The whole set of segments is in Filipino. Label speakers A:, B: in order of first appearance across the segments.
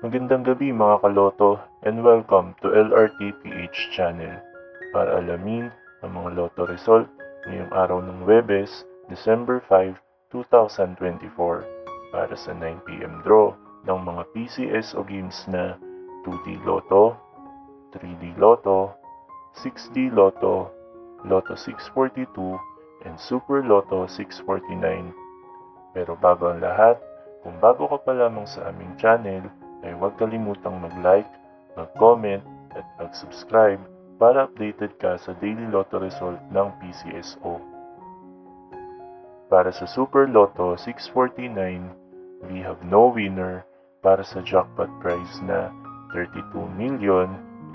A: Magandang gabi mga kaloto and welcome to LRTPH channel para alamin ang mga loto result ngayong araw ng Huwebes, December 5, 2024 para sa 9pm draw ng mga PCSO games na 2D Lotto, 3D Lotto, 6D Lotto, Lotto 642, and Super Lotto 649. Pero bago ang lahat, kung bago ka pa lamang sa aming channel, ay huwag kalimutang mag-like, mag-comment, at mag-subscribe para updated ka sa daily lotto result ng PCSO. Para sa Super Lotto 649, we have no winner para sa jackpot prize na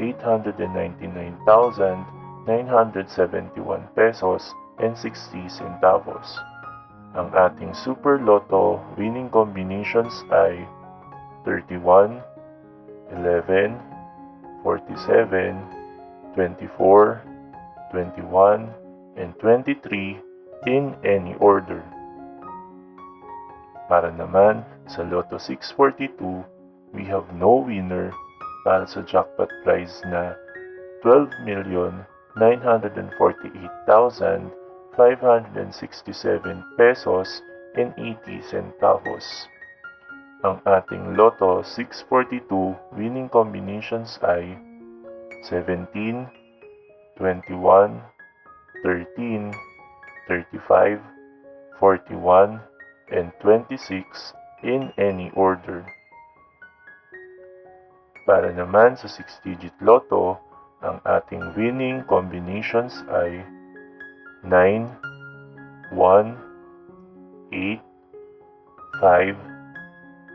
A: 32,899,971 pesos and 60 centavos. Ang ating Super Lotto winning combinations ay 31, 11, 47, 24, 21, and 23 in any order. Para naman sa Lotto 642, we have no winner para sa jackpot prize na 12,948,567 pesos and 80 centavos. Ang ating Lotto 642 winning combinations ay 17, 21, 13, 35, 41, and 26 in any order. Para naman sa 6-digit Lotto, ang ating winning combinations ay 9, 1, 8, 5,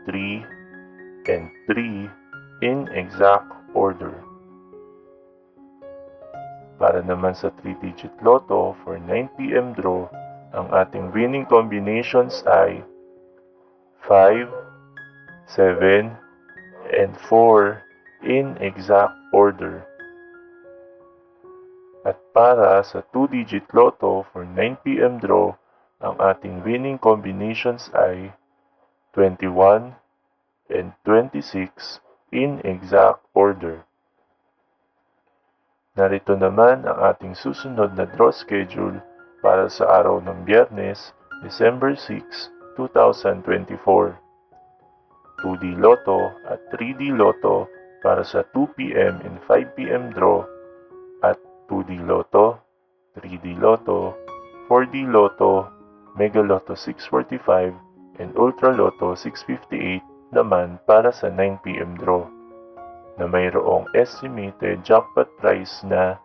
A: 3, and 3 in exact order. Para naman sa 3-digit Lotto for 9pm draw, ang ating winning combinations ay 5, 7, and 4 in exact order. At para sa 2-digit Lotto for 9pm draw, ang ating winning combinations ay 21 and 26 in exact order. Narito naman ang ating susunod na draw schedule para sa araw ng Biyernes, December 6, 2024. 2D Lotto at 3D Lotto para sa 2pm and 5pm draw at 2D Lotto, 3D Lotto, 4D Lotto, Mega Lotto 645, and Ultra Lotto 658 naman para sa 9pm draw na mayroong estimated jackpot prize na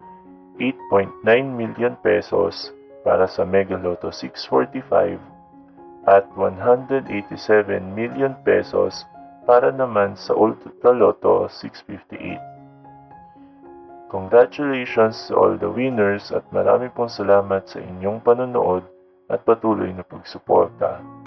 A: 8.9 million pesos para sa Mega Lotto 645 at 187 million pesos para naman sa Ultra Lotto 658. Congratulations to all the winners at marami pong salamat sa inyong panonood at patuloy na pagsuporta.